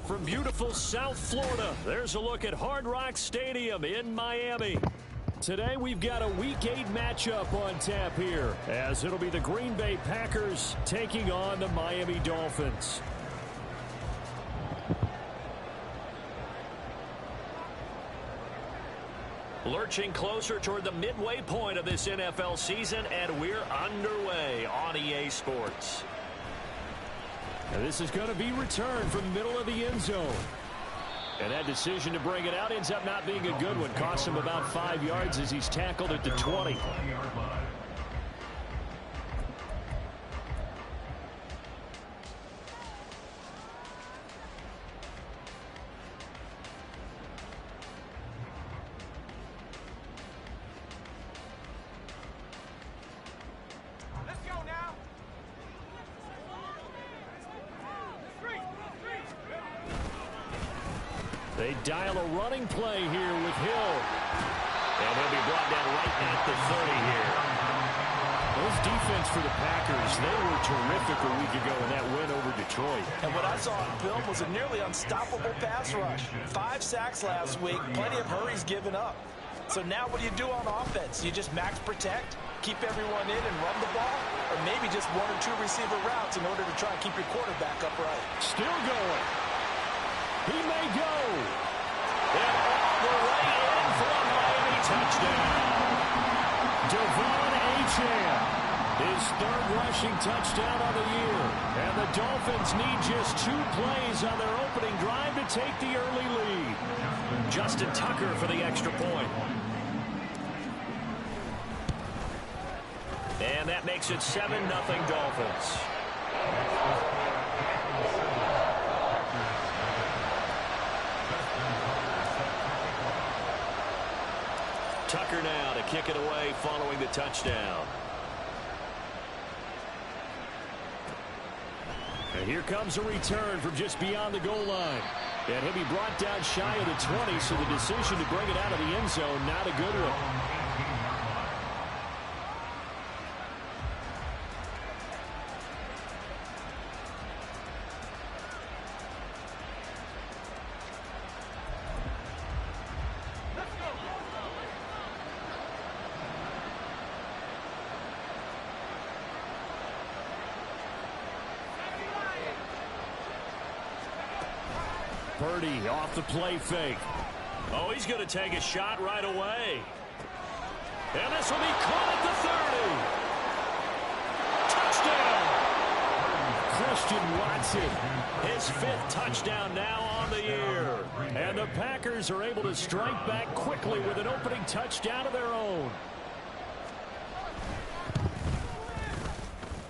from beautiful South Florida, there's a look at Hard Rock Stadium in Miami. Today we've got a Week 8 matchup on tap here, as it'll be the Green Bay Packers taking on the Miami Dolphins. Lurching closer toward the midway point of this NFL season, and we're underway on EA Sports. And this is going to be returned from the middle of the end zone. And that decision to bring it out ends up not being a good one. Costs him about 5 yards as he's tackled at the 20. They dial a running play here with Hill. And he'll be brought down right at the 30 here. Those defense for the Packers, they were terrific a week ago in that win over Detroit. And what I saw on film was a nearly unstoppable pass rush. 5 sacks last week, plenty of hurries given up. So now what do you do on offense? You just max protect, keep everyone in and run the ball? Or maybe just 1 or 2 receiver routes in order to try and keep your quarterback upright? Still going. He may go. And all the way in for a Miami touchdown. Devon Achane, his 3rd rushing touchdown of the year. And the Dolphins need just 2 plays on their opening drive to take the early lead. Justin Tucker for the extra point. And that makes it 7-0 Dolphins. Tucker now to kick it away following the touchdown. And here comes a return from just beyond the goal line. And he'll be brought down shy of the 20, so the decision to bring it out of the end zone, not a good one. Purdy off the play fake. Oh, he's going to take a shot right away. And this will be caught at the 30. Touchdown! Christian Watson, his 5th touchdown now on the year. And the Packers are able to strike back quickly with an opening touchdown of their own.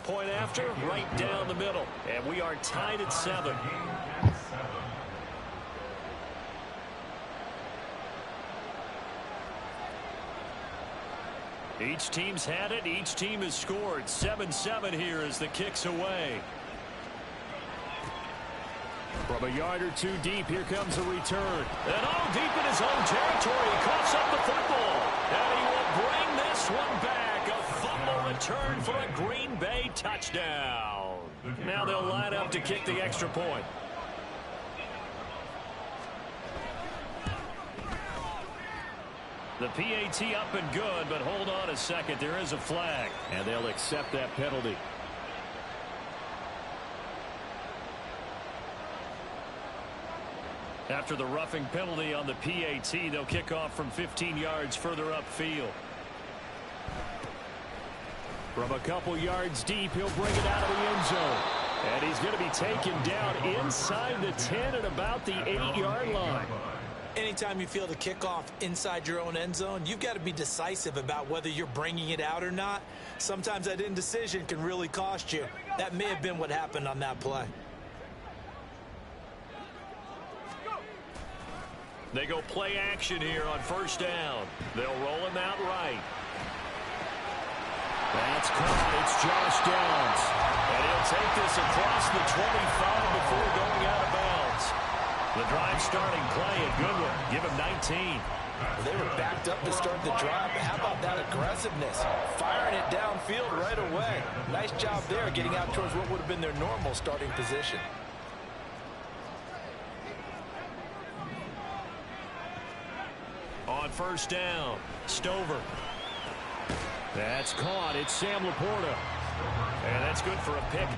Point after, right down the middle. And we are tied at 7. Each team's had it. Each team has scored. 7-7 here as the kick's away. From a yard or 2 deep, here comes a return. And all deep in his own territory. He coughs up the football. And he will bring this one back. A fumble return for a Green Bay touchdown. Now they'll line up to kick the extra point. The PAT up and good, but hold on a second. There is a flag, and they'll accept that penalty. After the roughing penalty on the PAT, they'll kick off from 15 yards further upfield. From a couple yards deep, he'll bring it out of the end zone. And he's going to be taken down inside the 10 at about the 8-yard line. Anytime you feel the kickoff inside your own end zone, you've got to be decisive about whether you're bringing it out or not. Sometimes that indecision can really cost you. That may have been what happened on that play. They go play action here on 1st down. They'll roll him out right. That's caught. It's Josh Downs. And he'll take this across the 25 before going out of bounds. The drive starting play, a good one. Give him 19. They were backed up to start the drive, but how about that aggressiveness? Firing it downfield right away. Nice job there getting out towards what would have been their normal starting position. on first down. Stover. That's caught. It's Sam Laporta. And that's good for a pick.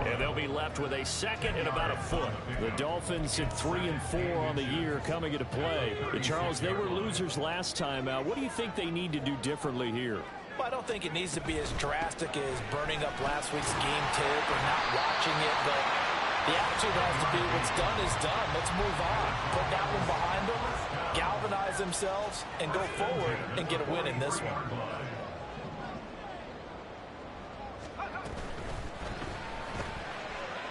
And they'll be left with a second and about a foot. The Dolphins at 3-4 on the year coming into play. Charles, they were losers last time out. What do you think they need to do differently here? Well, I don't think it needs to be as drastic as burning up last week's game tape or not watching it, but the attitude has to be what's done is done. Let's move on. Put that one behind them, galvanize themselves, and go forward and get a win in this one.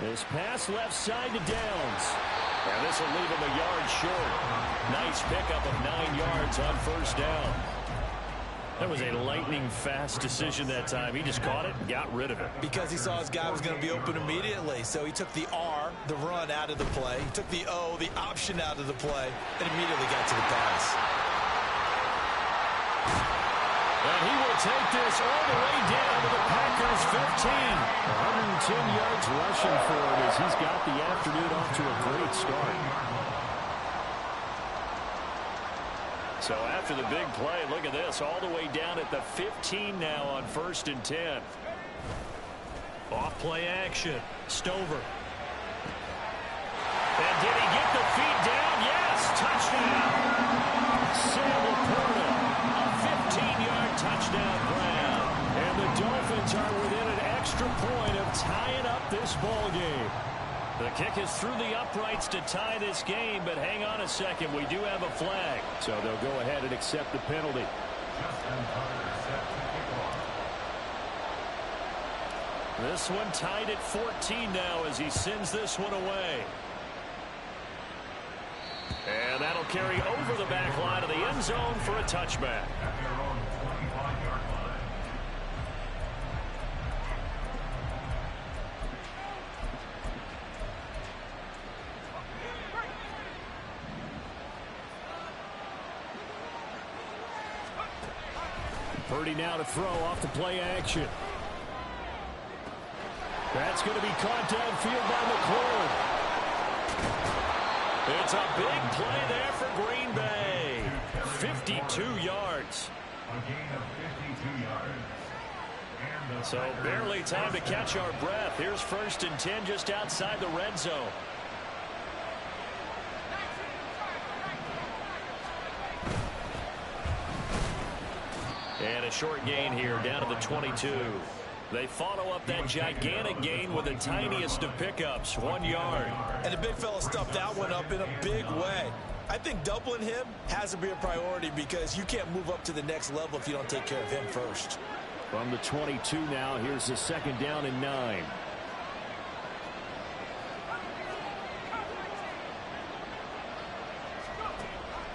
This pass left side to Downs. And this will leave him a yard short. Nice pickup of 9 yards on first down. That was a lightning-fast decision that time. He just caught it and got rid of it. Because he saw his guy was going to be open immediately. So he took the R, the run, out of the play. He took the O, the option, out of the play, and immediately got to the pass. And he will take this all the way down to the Packers' 15. 110 yards rushing for him as he's got the afternoon off to a great start. So after the big play, look at this, all the way down at the 15 now on 1st and 10. Off play action. Stover. And did he get the feet down? Yes, touchdown. Sam Laporta, a 15-yard touchdown grab. And the Dolphins are within an extra point of tying up this ball game. The kick is through the uprights to tie this game, but hang on a second. We do have a flag. So they'll go ahead and accept the penalty. This one tied at 14 now as he sends this one away. And that'll carry over the back line of the end zone for a touchback. Purdy now to throw off the play action. That's going to be caught downfield by McLaurin. It's a big play there for Green Bay. 52 yards. A gain of 52 yards. So barely time to catch our breath. Here's 1st and 10 just outside the red zone. And a short gain here down to the 22. They follow up that gigantic gain with the tiniest of pickups, 1 yard. And the big fella stuffed that one up in a big way. I think doubling him has to be a priority because you can't move up to the next level if you don't take care of him first. From the 22 now, here's the 2nd down and 9.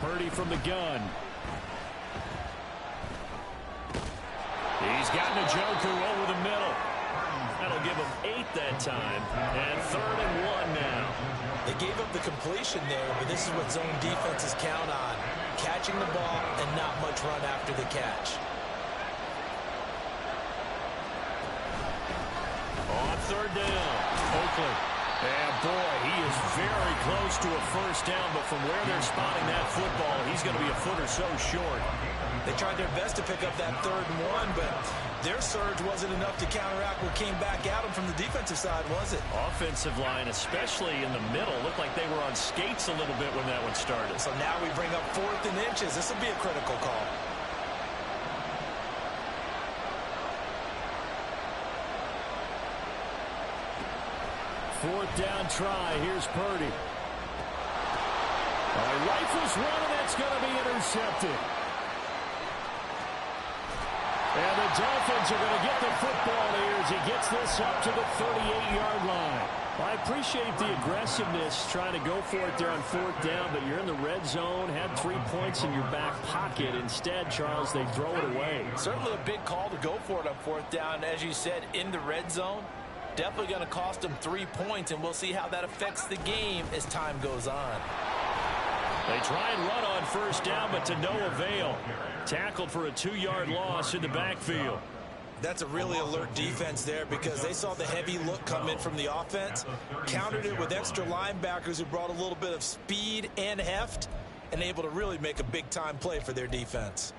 Purdy from the gun. He's got Njoku over the middle. That'll give him 8 that time. And 3rd and 1 now. They gave up the completion there, but this is what zone defenses count on. Catching the ball and not much run after the catch. On 3rd down, Oakland. And boy, he is very close to a first down, but from where they're spotting that football, he's going to be a foot or so short. They tried their best to pick up that 3rd and 1, but their surge wasn't enough to counteract what came back at them from the defensive side, was it? Offensive line, especially in the middle, looked like they were on skates a little bit when that one started. So now we bring up 4th and inches. This will be a critical call. Fourth down try. Here's Purdy. Rifles one, and that's going to be intercepted. And the Dolphins are going to get the football here as he gets this up to the 38-yard line. I appreciate the aggressiveness trying to go for it there on 4th down, but you're in the red zone, had 3 points in your back pocket. Instead, Charles, they throw it away. Certainly a big call to go for it on 4th down. As you said, in the red zone, definitely going to cost them 3 points, and we'll see how that affects the game as time goes on. They try and run on first down, but to no avail. Tackled for a 2-yard loss in the backfield. That's a really alert defense there because they saw the heavy look come in from the offense, countered it with extra linebackers who brought a little bit of speed and heft, and able to really make a big-time play for their defense.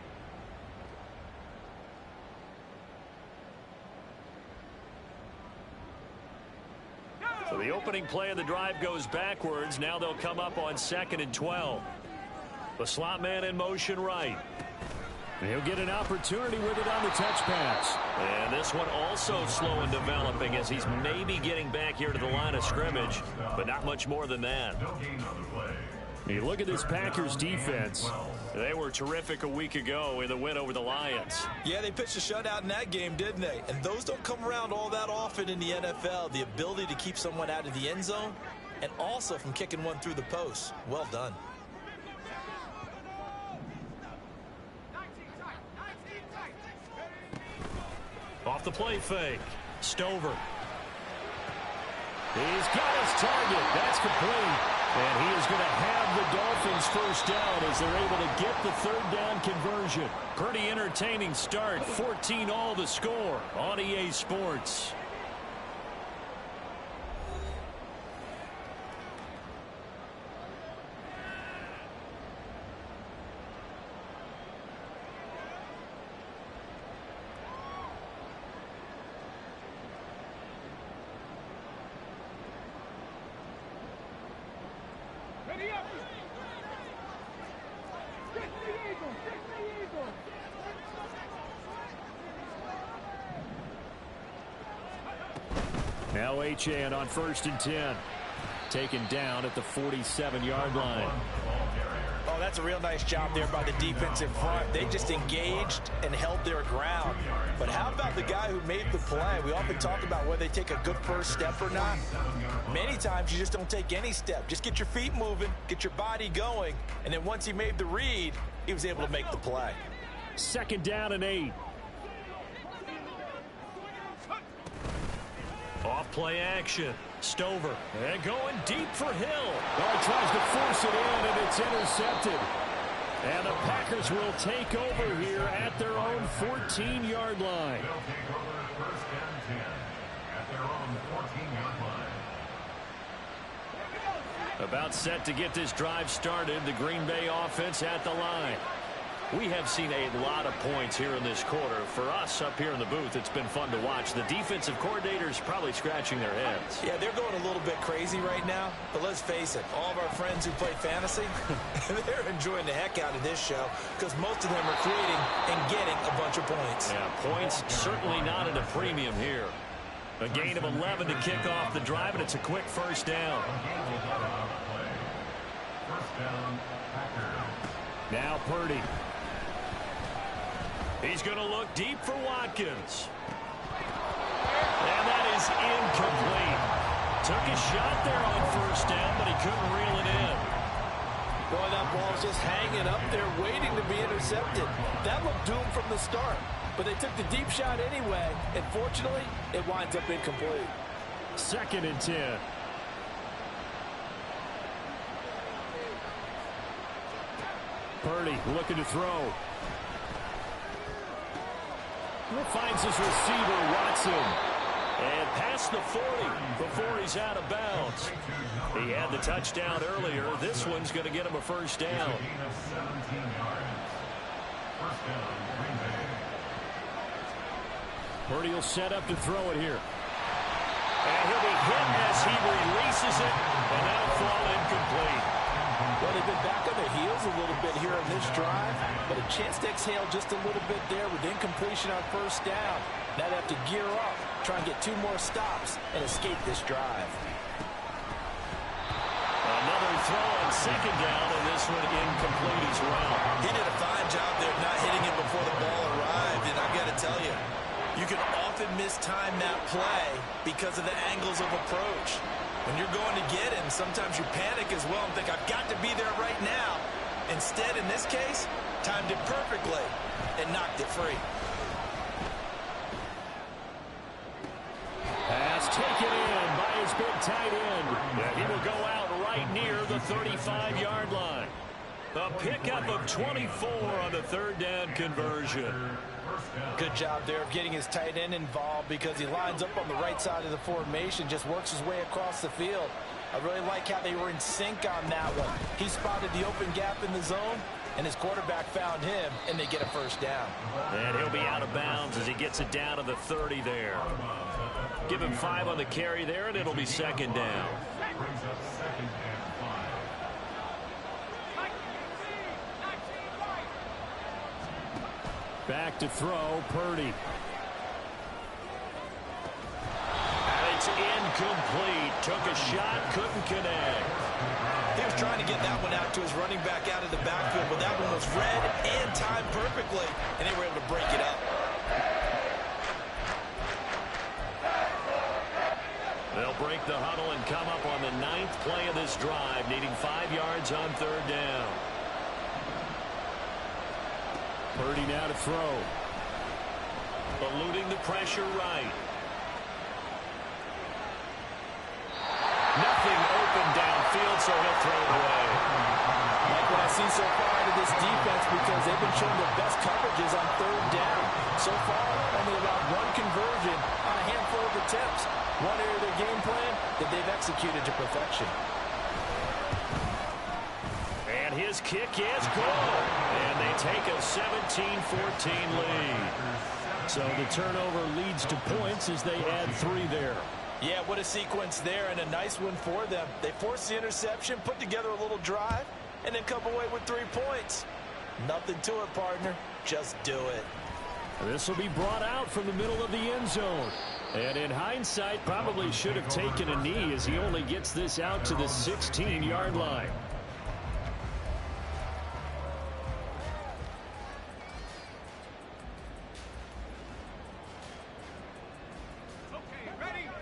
So the opening play of the drive goes backwards. Now they'll come up on 2nd and 12. The slot man in motion right. He'll get an opportunity with it on the touch pass. And this one also slow in developing as he's maybe getting back here to the line of scrimmage, but not much more than that. You look at this Packers defense. They were terrific a week ago in the win over the Lions. Yeah, they pitched a shutout in that game, didn't they? And those don't come around all that often in the NFL. The ability to keep someone out of the end zone and also from kicking one through the post. Well done. Off the play fake. Stover. He's got his target. That's complete. And he is going to have the Dolphins first down as they're able to get the 3rd down conversion. Pretty entertaining start. 14-all the score on EA Sports. Now Achane on 1st and 10. Taken down at the 47-yard line. Oh, that's a real nice job there by the defensive front. They just engaged and held their ground. But how about the guy who made the play? We often talk about whether they take a good first step or not. Many times you just don't take any step. Just get your feet moving, get your body going, and then once he made the read, he was able to make the play. 2nd down and 8. Off play action. Stover. And going deep for Hill. Oh, tries to force it in, and it's intercepted. And the Packers will take over here at their own 14-yard line. They'll take over 1st and 10 at their own 14-yard line. About set to get this drive started. The Green Bay offense at the line. We have seen a lot of points here in this quarter. For us up here in the booth, it's been fun to watch. The defensive coordinators probably scratching their heads. Yeah, they're going a little bit crazy right now. But let's face it, all of our friends who play fantasy, they're enjoying the heck out of this show because most of them are creating and getting a bunch of points. Yeah, points certainly not at a premium here. A gain of 11 to kick off the drive, and it's a quick first down. First down, Packers. Now Purdy. He's going to look deep for Watkins. And that is incomplete. Took a shot there on first down, but he couldn't reel it in. Boy, that ball's just hanging up there waiting to be intercepted. That looked doomed from the start. But they took the deep shot anyway, and fortunately, it winds up incomplete. 2nd and 10. Purdy looking to throw. Finds his receiver, Watson. And past the 40 before he's out of bounds. He had the touchdown earlier. This one's going to get him a first down. Purdy will set up to throw it here. And he'll be hit as he releases it, and that'll fall incomplete. Well, they've been back on their heels a little bit here in this drive, but a chance to exhale just a little bit there with incompletion on first down. Now they have to gear up, try and get 2 more stops, and escape this drive. Another throw on second down, and this one incomplete as well. He did a fine job there of not hitting it before the ball arrived, and I've got to tell you, you can often mistime that play because of the angles of approach. When you're going to get it, and sometimes you panic as well and think, I've got to be there right now. Instead, in this case, timed it perfectly and knocked it free. Pass taken in by his big tight end. He will go out right near the 35-yard line. A pickup of 24 on the third down conversion. Good job there of getting his tight end involved because he lines up on the right side of the formation, just works his way across the field. I really like how they were in sync on that one. He spotted the open gap in the zone, and his quarterback found him, and they get a first down. And he'll be out of bounds as he gets it down to the 30 there. Give him 5 on the carry there, and it'll be second down. Back to throw, Purdy. It's incomplete. Took a shot, couldn't connect. He was trying to get that one out to his running back out of the backfield, but that one was read and timed perfectly, and they were able to break it up. They'll break the huddle and come up on the 9th play of this drive, needing 5 yards on third down. Purdy now to throw. Eluding the pressure right. Nothing open downfield, so he'll throw it away. Like what I've seen so far out of this defense, because they've been showing their best coverages on third down. So far, only allowed 1 conversion on a handful of attempts. One area of their game plan that they've executed to perfection. And his kick is good. And they take a 17-14 lead. So the turnover leads to points as they add 3 there. Yeah, what a sequence there, and a nice one for them. They forced the interception, put together a little drive, and then come away with 3 points. Nothing to it, partner. Just do it. This will be brought out from the middle of the end zone. And in hindsight, probably should have taken a knee as he only gets this out to the 16-yard line.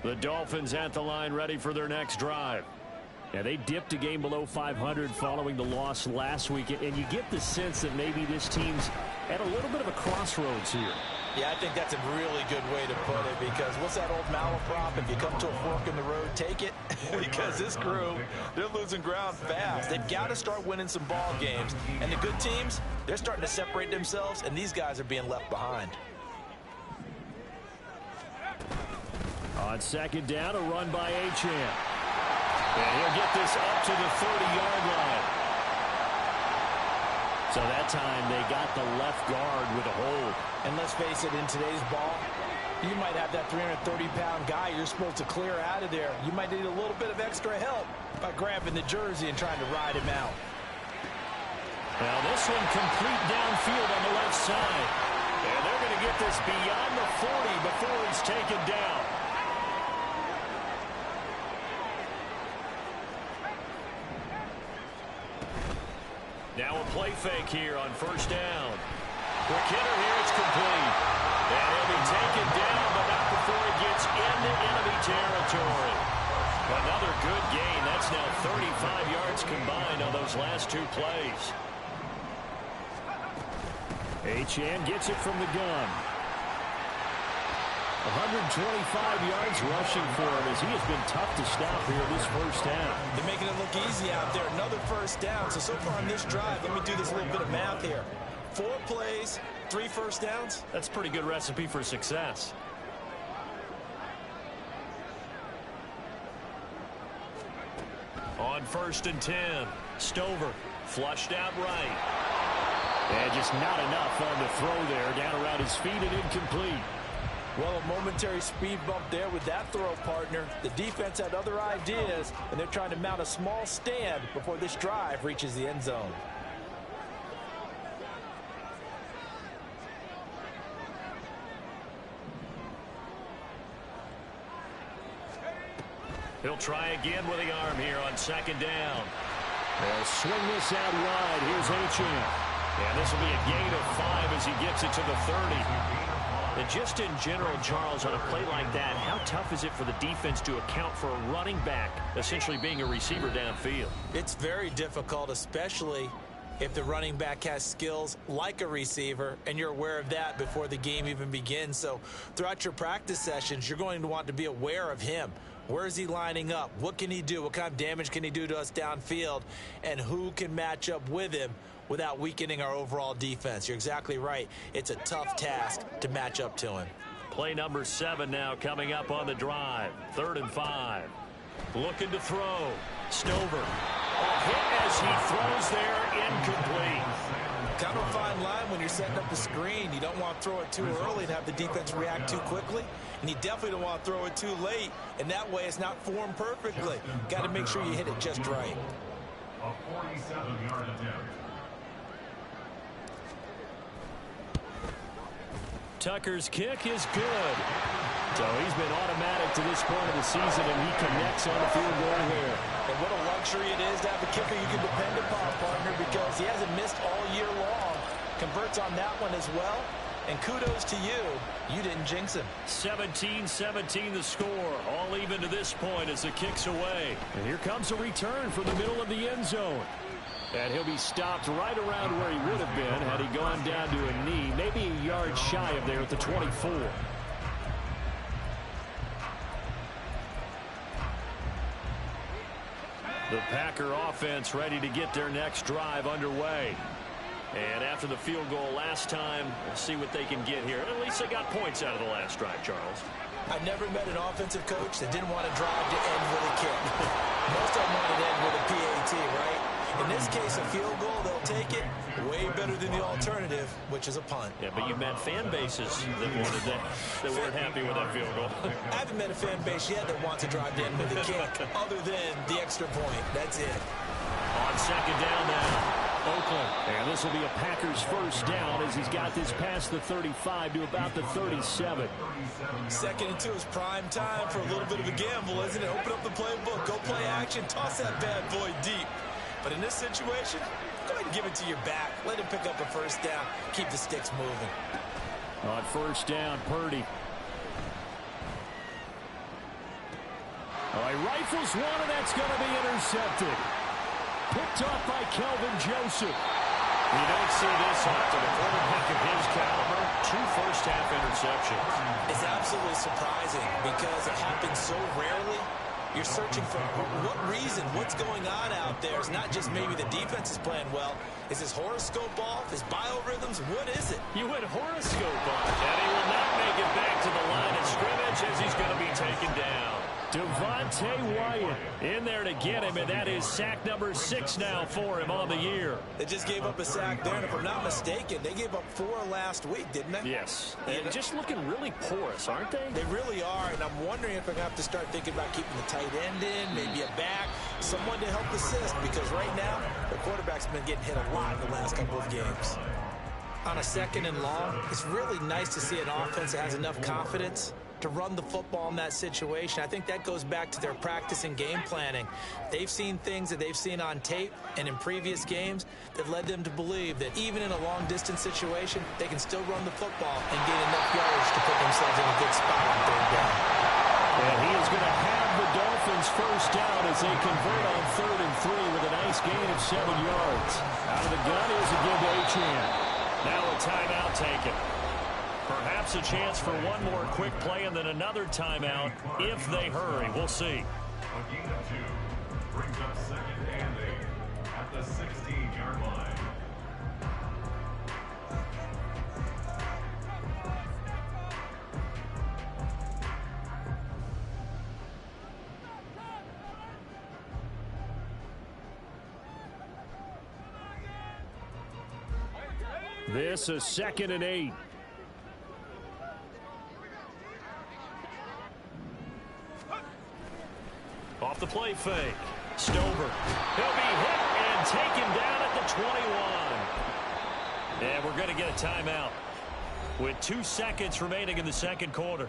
The Dolphins at the line ready for their next drive. Yeah, they dipped a game below 500 following the loss last week, and you get the sense that maybe this team's at a little bit of a crossroads here. Yeah, I think that's a really good way to put it, because what's that old malaprop? If you come to a fork in the road, take it. Because this crew, they're losing ground fast. They've got to start winning some ball games. And the good teams, they're starting to separate themselves, and these guys are being left behind. On second down, a run by Achane. And he'll get this up to the 30-yard line. So that time they got the left guard with a hold. And let's face it, in today's ball, you might have that 330-pound guy you're supposed to clear out of there. You might need a little bit of extra help by grabbing the jersey and trying to ride him out. Now this one complete downfield on the left side. And they're going to get this beyond the 40 before he's taken down. Now a play fake here on first down. Quick hitter here, it's complete. And he'll be taken down, but not before he gets into enemy territory. Another good gain. That's now 35 yards combined on those last 2 plays. Achane gets it from the gun. 125 yards rushing for him as he has been tough to stop here this first half. They're making it look easy out there. Another first down. So far on this drive, let me do this little bit of math here. 4 plays, 3 first downs. That's a pretty good recipe for success. on 1st and 10. Stover flushed out right. And just not enough on the throw there. Down around his feet and incomplete. Well, a momentary speed bump there with that throw, partner. The defense had other ideas, and they're trying to mount a small stand before this drive reaches the end zone. He'll try again with the arm here on 2nd down. They'll swing this out wide. Here's Achane. And this will be a gain of 5 as he gets it to the 30. And just in general, Charles, on a play like that, how tough is it for the defense to account for a running back essentially being a receiver downfield? It's very difficult, especially if the running back has skills like a receiver, and you're aware of that before the game even begins. So throughout your practice sessions, you're going to want to be aware of him. Where is he lining up? What can he do? What kind of damage can he do to us downfield? And who can match up with him without weakening our overall defense? You're exactly right. It's a tough task to match up to him. Play number 7 now coming up on the drive. 3rd and 5. Looking to throw. Stover. A hit as he throws there, incomplete. Kind of a fine line when you're setting up the screen. You don't want to throw it too early and have the defense react too quickly. And you definitely don't want to throw it too late. And that way it's not formed perfectly. Got to make sure you hit it just right. A 47-yard attempt. Tucker's kick is good. So he's been automatic to this point of the season, and he connects on the field goal here. And what a luxury it is to have a kicker you can depend upon, partner, because he hasn't missed all year long. Converts on that one as well. And kudos to you. You didn't jinx him. 17-17 the score. All even to this point as the kick's away. And here comes a return from the middle of the end zone. And he'll be stopped right around where he would have been had he gone down to a knee, maybe a yard shy of there at the 24. The Packer offense ready to get their next drive underway. And after the field goal last time, we'll see what they can get here. At least they got points out of the last drive, Charles. I've never met an offensive coach that didn't want to drive to end with a kick. Most of them want to end with a PAT, right? In this case, a field goal, they'll take it way better than the alternative, which is a punt. Yeah, but you've met fan bases that wanted that weren't happy with that field goal. I haven't met a fan base yet that wants to drive to end with a kick, other than the extra point. That's it. On 2nd down now. Oakland. And this will be a Packers first down as he's got this past the 35 to about the 37. 2nd and 2 is prime time for a little bit of a gamble, isn't it? Open up the playbook, go play action, toss that bad boy deep. But in this situation, go ahead and give it to your back. Let him pick up a first down. Keep the sticks moving. On 1st down, Purdy. He rifles one, and that's going to be intercepted. Picked off by Kelvin Joseph. You don't see this often. A quarterback of his caliber, 2 first-half interceptions. It's absolutely surprising because it happens so rarely. You're searching for what reason, what's going on out there. It's not just maybe the defense is playing well. Is his horoscope off? His biorhythms? What is it? You went horoscope on. And he will not make it back to the line of scrimmage as he's going to be taken down. Devontae Wyatt in there to get him, and that is sack number 6 now for him on the year. They just gave up a sack there, and if I'm not mistaken, they gave up 4 last week, didn't they? Yes. And just looking really porous, aren't they? They really are, and I'm wondering if I'm going to have to start thinking about keeping the tight end in, maybe a back, someone to help assist, because right now, the quarterback's been getting hit a lot in the last couple of games. On a 2nd and long, it's really nice to see an offense that has enough confidence to run the football in that situation. I think that goes back to their practice and game planning. They've seen things that they've seen on tape and in previous games that led them to believe that even in a long-distance situation, they can still run the football and get enough yardage to put themselves in a good spot on 3rd down. And he is going to have the Dolphins first down as they convert on 3rd and 3 with a nice gain of 7 yards. Out of the gun is a give to Achane. Now a timeout taken. Perhaps a chance for one more quick play and then another timeout if they hurry. We'll see. A gain of 2 brings up 2nd and 8 at the 16-yard line. This is 2nd and 8. Off the play fake. Stover. He'll be hit and taken down at the 21. And we're going to get a timeout with 2 seconds remaining in the second quarter.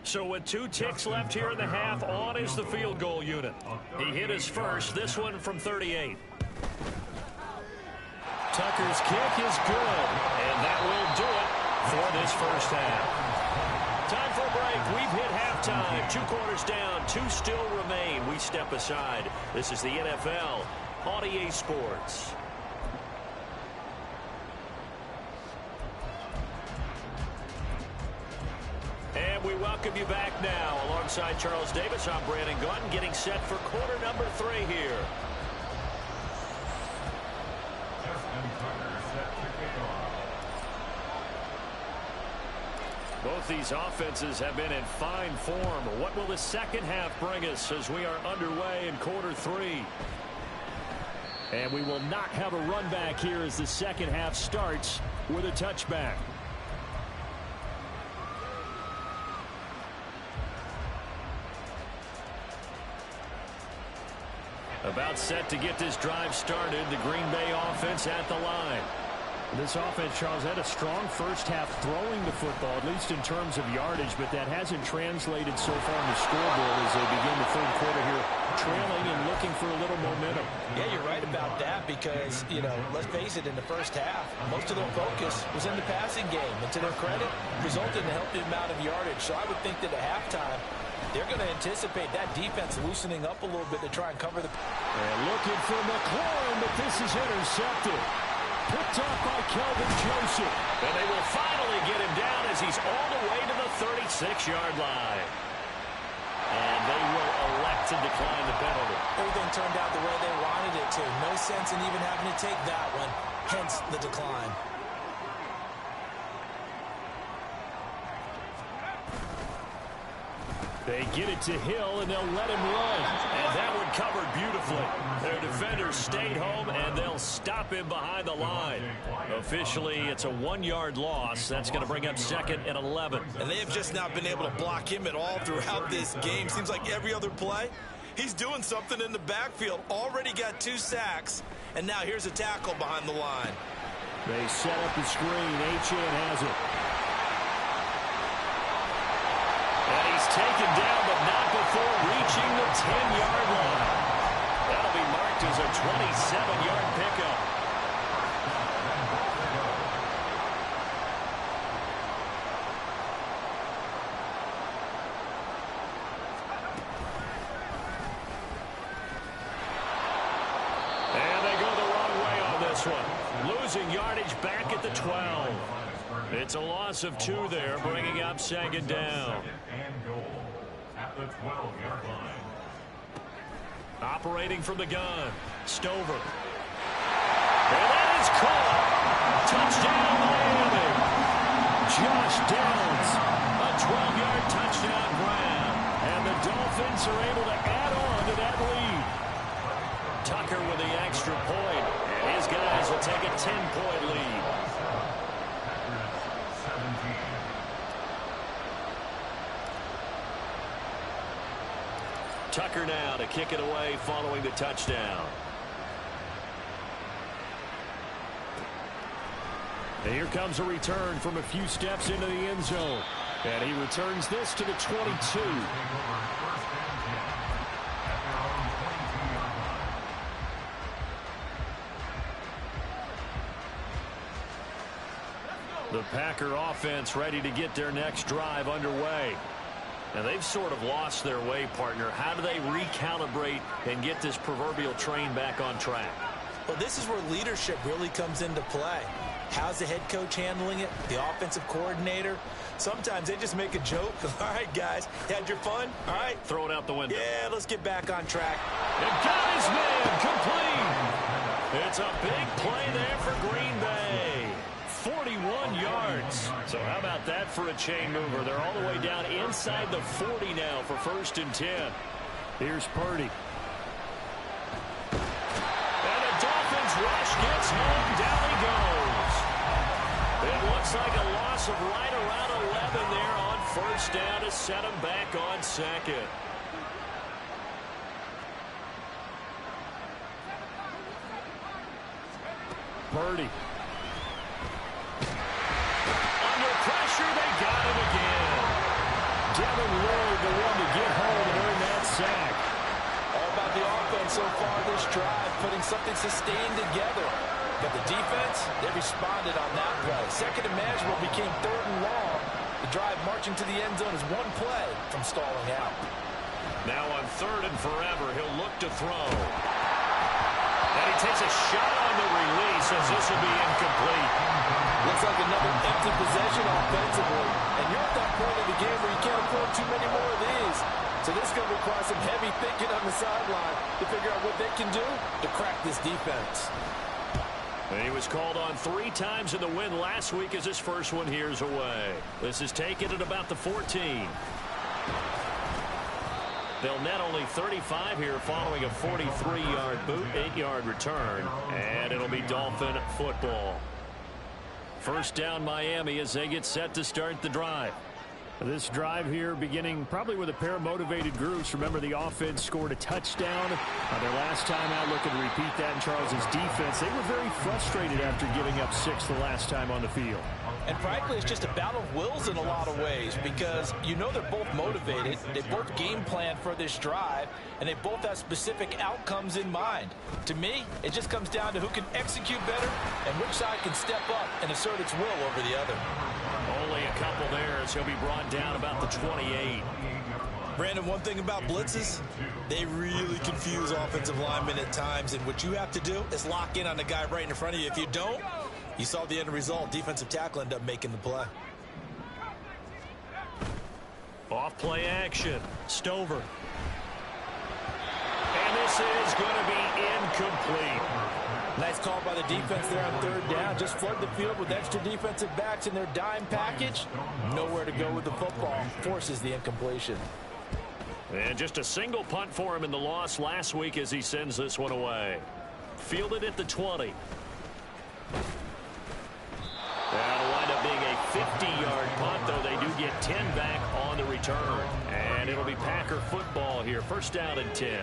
So with 2 ticks left here in the half, on is the field goal unit. He hit his first, this one from 38. Tucker's kick is good, and that will do it for this first half. Time for a break. We've hit halftime. 2 quarters down, 2 still remain. We step aside. This is the NFL on EA Sports. And we welcome you back now. Alongside Charles Davis, I'm Brandon Gunn, getting set for quarter number 3 here. Both these offenses have been in fine form. What will the second half bring us as we are underway in quarter 3? And we will not have a run back here as the second half starts with a touchback. About set to get this drive started. The Green Bay offense at the line. This offense, Charles, had a strong first half throwing the football, at least in terms of yardage, but that hasn't translated so far on the scoreboard as they begin the third quarter here, trailing and looking for a little momentum. Yeah, you're right about that because, let's face it, in the first half, most of their focus was in the passing game. And to their credit, resulted in a healthy amount of yardage. So I would think that at halftime, they're going to anticipate that defense loosening up a little bit to try and cover the... And looking for McLaurin, but this is intercepted. Picked off by Kelvin Joseph. And they will finally get him down as he's all the way to the 36-yard line. And they will elect to decline the penalty. Everything turned out the way they wanted it to. No sense in even having to take that one, hence the decline. They get it to Hill, and they'll let him run. And that one covered beautifully. Their defenders stayed home, and they'll stop him behind the line. Officially, it's a 1-yard loss. That's going to bring up 2nd and 11. And they have just not been able to block him at all throughout this game. Seems like every other play, he's doing something in the backfield. Already got 2 sacks, and now here's a tackle behind the line. They set up the screen. Achane has it. And he's taken down, but not before reaching the 10-yard line. That'll be marked as a 27-yard pickup. And they go the wrong way on this one. Losing yardage back at the 12. It's a loss of 2 there, bringing up 2nd down. At the 12-yard line. Operating from the gun, Stover. And that is caught. Touchdown, Miami. Josh Downs, a 12-yard touchdown grab. And the Dolphins are able to add on to that lead. Tucker with the extra point, and his guys will take a 10-point lead. Tucker now to kick it away following the touchdown. And here comes a return from a few steps into the end zone. And he returns this to the 22. The Packer offense ready to get their next drive underway. And they've sort of lost their way, partner. How do they recalibrate and get this proverbial train back on track? Well, this is where leadership really comes into play. How's the head coach handling it? The offensive coordinator? Sometimes they just make a joke. All right, guys, had your fun? All right. Throw it out the window. Yeah, let's get back on track. And got his man complete. It's a big play there for Green Bay. 41 yards. So how about that for a chain mover? They're all the way down inside the 40 now for 1st and 10. Here's Purdy. And the Dolphins rush gets home. Down he goes. It looks like a loss of right around 11 there on 1st down to set him back on 2nd. Purdy. Under pressure, they got him again. Devin Lloyd, the one to get home and earn that sack. All about the offense so far this drive, putting something sustained together. But the defense, they responded on that play. Second and manageable became 3rd and long. The drive marching to the end zone is one play from stalling out. Now on 3rd and forever, he'll look to throw. And he takes a shot on the release as this will be incomplete. Looks like another empty possession offensively. And you're at that point of the game where you can't afford too many more of these. So this is going to require some heavy thinking on the sideline to figure out what they can do to crack this defense. And he was called on 3 times in the win last week as his first one here's away. This is taken at about the 14. They'll net only 35 here following a 43-yard boot, 8-yard return, and it'll be Dolphin football. 1st down Miami as they get set to start the drive. This drive here beginning probably with a pair of motivated groups. Remember, the offense scored a touchdown their last time out. Looking to repeat that in Charles's defense. They were very frustrated after giving up 6 the last time on the field. And frankly, it's just a battle of wills in a lot of ways because you know they're both motivated. They both game plan for this drive, and they both have specific outcomes in mind. To me, it just comes down to who can execute better and which side can step up and assert its will over the other. Only a couple there as he'll be brought down about the 28. Brandon, one thing about blitzes, they really confuse offensive linemen at times, and what you have to do is lock in on the guy right in front of you. If you don't, you saw the end result. Defensive tackle ended up making the play. Off play action. Stover. And this is going to be incomplete. Nice call by the defense there on 3rd down. Just flood the field with extra defensive backs in their dime package. Nowhere to go with the football. Forces the incompletion. And just a single punt for him in the loss last week as he sends this one away. Fielded at the 20. That'll wind up being a 50-yard punt, though they do get 10 back on the return. And it'll be Packer football here. 1st down and 10.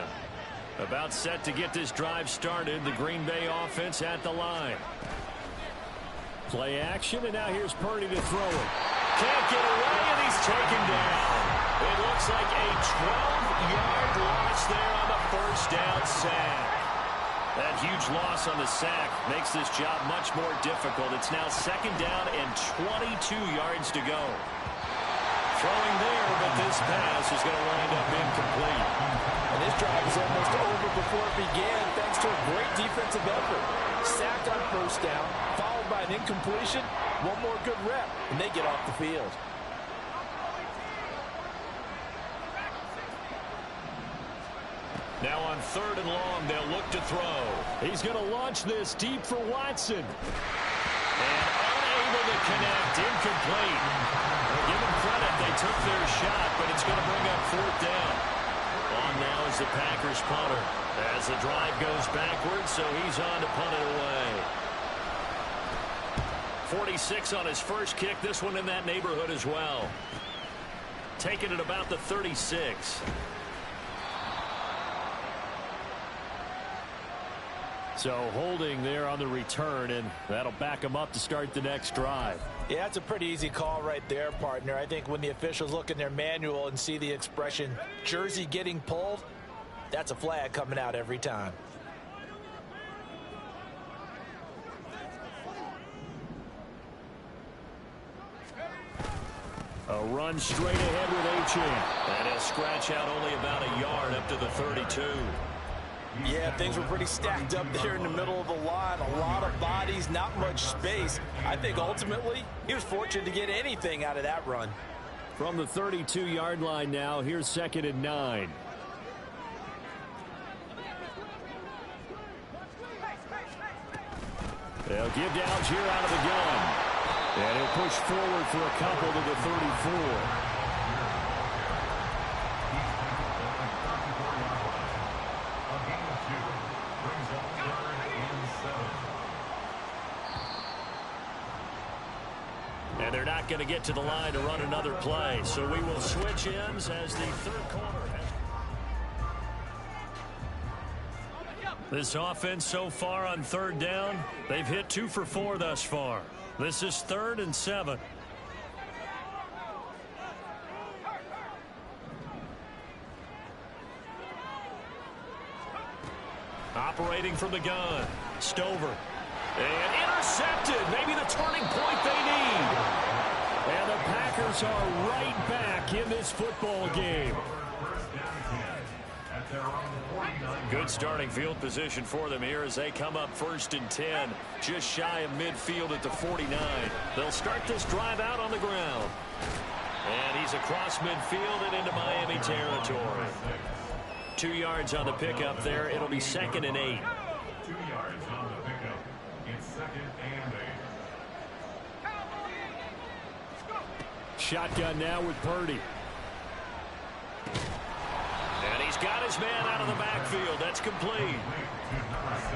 About set to get this drive started. The Green Bay offense at the line. Play action, and now here's Purdy to throw it. Can't get away, and he's taken down. It looks like a 12-yard loss there on the 1st down sack. That huge loss on the sack makes this job much more difficult. It's now 2nd down and 22 yards to go. Throwing there, but this pass is going to wind up incomplete. And this drive is almost over before it began thanks to a great defensive effort. Sacked on 1st down, followed by an incompletion. One more good rep, and they get off the field. Now on 3rd and long, they'll look to throw. He's going to launch this deep for Watson. And unable to connect, incomplete. Well, give them credit, they took their shot, but it's going to bring up 4th down. On now is the Packers punter. As the drive goes backwards, so he's on to punt it away. 46 on his first kick, this one in that neighborhood as well. Taking it about the 36. So holding there on the return, and that'll back him up to start the next drive. Yeah, that's a pretty easy call right there, partner. I think when the officials look in their manual and see the expression jersey getting pulled, that's a flag coming out every time. A run straight ahead with Achane. And he'll scratch out only about a yard up to the 32. Yeah, things were pretty stacked up there in the middle of the line. A lot of bodies, not much space. I think ultimately he was fortunate to get anything out of that run. From the 32-yard line now, here's 2nd and 9. They'll give to Algier out of the gun. And he'll push forward for a couple to the 34. And they're not going to get to the line to run another play. So we will switch ends as the third quarter. This offense so far on third down, they've hit 2 for 4 thus far. This is 3rd and 7. Operating from the gun, Stover. And intercepted. Maybe the turning point they need. And the Packers are right back in this football game. Good starting field position for them here as they come up 1st and 10. Just shy of midfield at the 49. They'll start this drive out on the ground. And he's across midfield and into Miami territory. 2 yards on the pickup there. It'll be 2nd and 8. 2 yards on the pickup. It's 2nd and 8. Shotgun now with Purdy. And he's got his man out of the backfield. That's complete.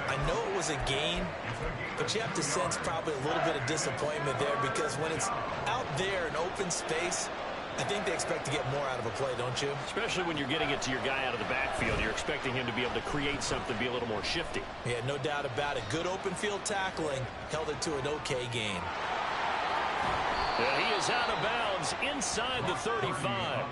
I know it was a gain, but you have to sense probably a little bit of disappointment there because when it's out there in open space, I think they expect to get more out of a play, don't you? Especially when you're getting it to your guy out of the backfield. You're expecting him to be able to create something, be a little more shifty. Yeah, no doubt about it. Good open field tackling held it to an okay gain. And he is out of bounds inside the 35.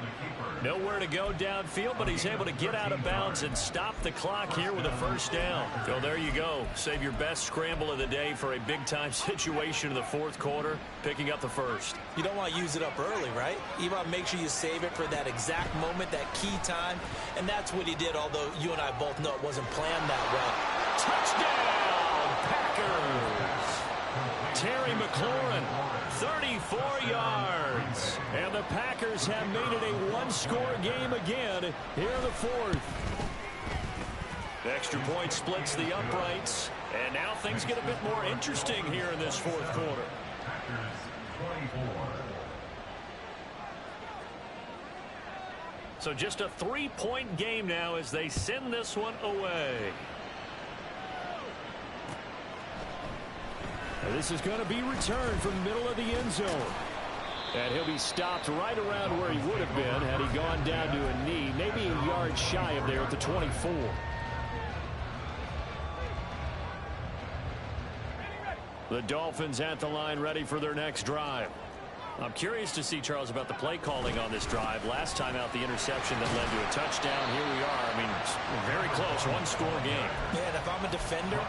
Nowhere to go downfield, but he's able to get out of bounds and stop the clock here with a 1st down. So there you go. Save your best scramble of the day for a big-time situation in the 4th quarter, picking up the 1st. You don't want to use it up early, right? You want to make sure you save it for that exact moment, that key time, and that's what he did, although you and I both know it wasn't planned that well. Touchdown, Packers! Terry McLaurin, 34 yards. And the Packers have made it a one-score game again here in the 4th. The extra point splits the uprights. And now things get a bit more interesting here in this 4th quarter. Packers 24. So just a 3-point game now as they send this one away. And this is going to be returned from the middle of the end zone. And he'll be stopped right around where he would have been had he gone down to a knee, maybe a yard shy of there at the 24. The Dolphins at the line ready for their next drive. I'm curious to see, Charles, about the play calling on this drive. Last time out, the interception that led to a touchdown. Here we are. I mean, very close, one-score game. Man, if I'm a defender,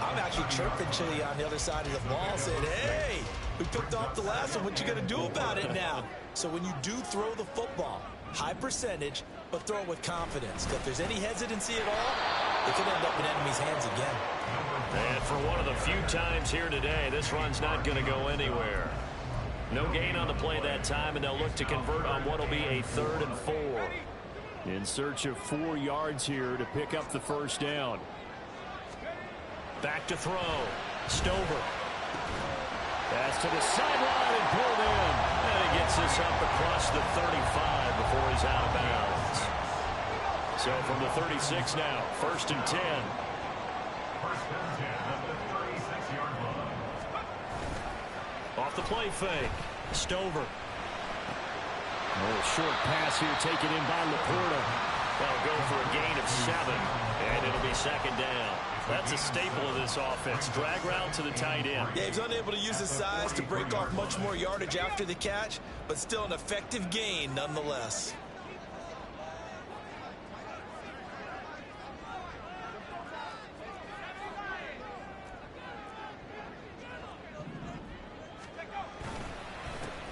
I'm actually chirping Chili on the other side of the ball saying, hey, we picked off the last one. What you going to do about it now? So when you do throw the football, high percentage, but throw it with confidence. If there's any hesitancy at all, it could end up in enemy's hands again. And for one of the few times here today, this run's not going to go anywhere. No gain on the play that time, and they'll look to convert on what will be a 3rd and 4. In search of 4 yards here to pick up the 1st down. Back to throw. Stover. Pass to the sideline and pulled in. And he gets this up across the 35 before he's out of bounds. So from the 36 now, 1st and 10. 1st and 10 at the 36-yard line. Off the play fake. Stover. A little short pass here taken in by Laporta. They'll go for a gain of 7, and it'll be 2nd down. That's a staple of this offense. Drag route to the tight end. Yeah, he's unable to use his size to break off much more yardage after the catch, but still an effective gain nonetheless.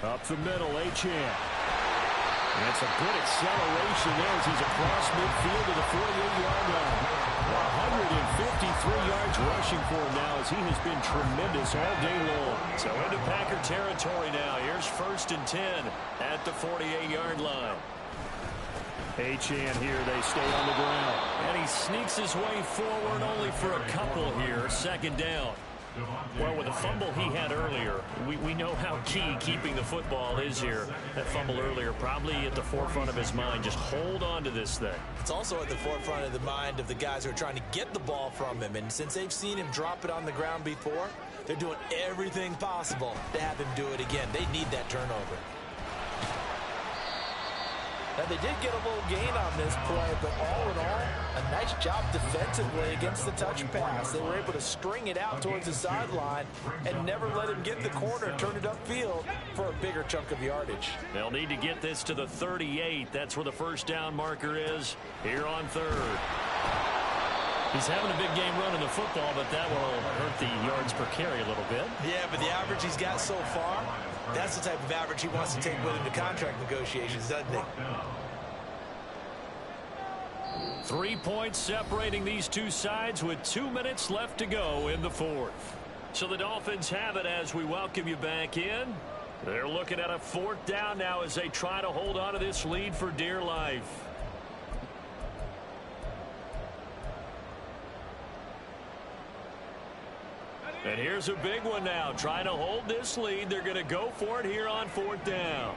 Up the middle, Achane. And it's a good acceleration there as he's across midfield to the 48-yard line. 153 yards rushing for him now as he has been tremendous all day long. So into Packer territory now. Here's 1st and 10 at the 48-yard line. Achane here, they stay on the ground. And he sneaks his way forward only for a couple here. 2nd down. Well, with the fumble he had earlier, we know how key keeping the football is here. That fumble earlier probably at the forefront of his mind. Just hold on to this thing. It's also at the forefront of the mind of the guys who are trying to get the ball from him. And since they've seen him drop it on the ground before, they're doing everything possible to have him do it again. They need that turnover. Now, they did get a little gain on this play, but all in all, a nice job defensively against the touch pass. They were able to string it out towards the sideline and never let him get the corner, turn it upfield for a bigger chunk of yardage. They'll need to get this to the 38. That's where the first down marker is here on third. He's having a big game running the football, but that will hurt the yards per carry a little bit. Yeah, but the average he's got so far, that's the type of average he wants to take with him to contract negotiations, doesn't he? 3 points separating these two sides with 2 minutes left to go in the fourth. So the Dolphins have it as we welcome you back in. They're looking at a fourth down now as they try to hold on to this lead for dear life. And here's a big one now. Trying to hold this lead. They're going to go for it here on fourth down.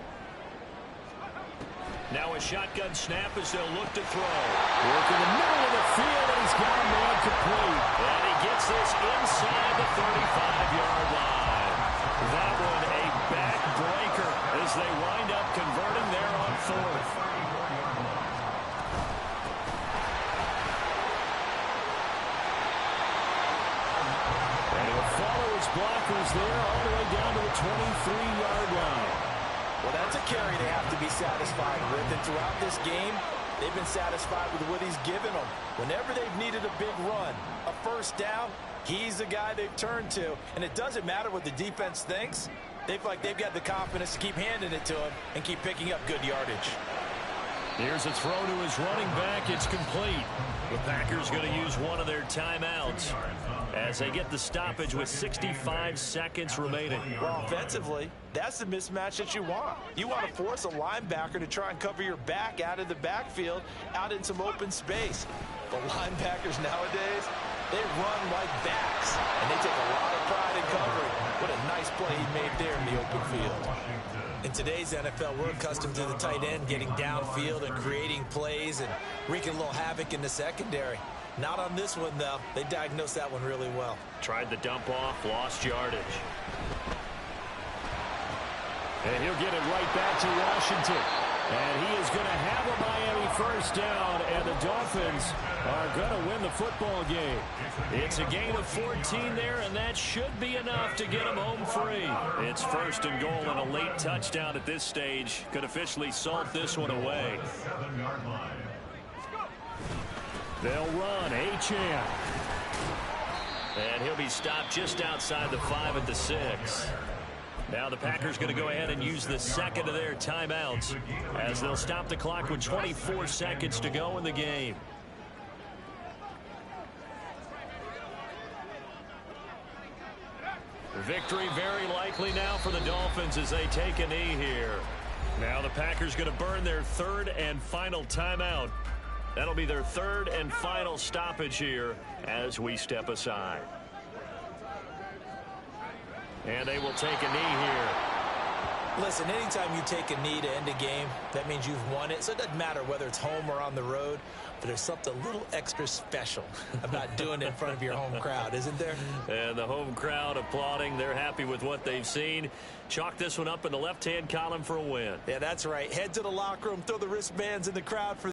Now a shotgun snap as they'll look to throw. Work in the middle of the field, and he's got a man complete. And he gets this inside the 35-yard line. That one a backbreaker as they wind up converting there on fourth. Blockers there all the way down to the 23-yard line. Well, that's a carry they have to be satisfied with. And throughout this game, they've been satisfied with what he's given them. Whenever they've needed a big run, a first down, he's the guy they've turned to. And it doesn't matter what the defense thinks. They feel like they've got the confidence to keep handing it to him and keep picking up good yardage. Here's a throw to his running back. It's complete. The Packers going to use one of their timeouts as they get the stoppage with 65 seconds remaining. Well, offensively, that's the mismatch that you want. You want to force a linebacker to try and cover your back out of the backfield, out in some open space. The linebackers nowadays, they run like backs, and they take a lot of pride in covering. What a nice play he made there in the open field. In today's NFL, we're accustomed to the tight end getting downfield and creating plays and wreaking a little havoc in the secondary. Not on this one, though. They diagnosed that one really well. Tried the dump off, lost yardage. And he'll get it right back to Washington. And he is going to have a Miami first down, and the Dolphins are going to win the football game. It's a gain of 14 there, and that should be enough to get them home free. It's first and goal, and a late touchdown at this stage could officially salt this one away. They'll run Achane. And he'll be stopped just outside the 5 at the 6. Now the Packers going to go ahead and use the second of their timeouts as they'll stop the clock with 24 seconds to go in the game. Victory very likely now for the Dolphins as they take a knee here. Now the Packers going to burn their third and final timeout. That'll be their third and final stoppage here as we step aside. And they will take a knee here. Listen, anytime you take a knee to end a game, that means you've won it. So it doesn't matter whether it's home or on the road, but there's something a little extra special about doing it in front of your home crowd, isn't there? And the home crowd applauding. They're happy with what they've seen. Chalk this one up in the left-hand column for a win. Yeah, that's right. Head to the locker room, throw the wristbands in the crowd for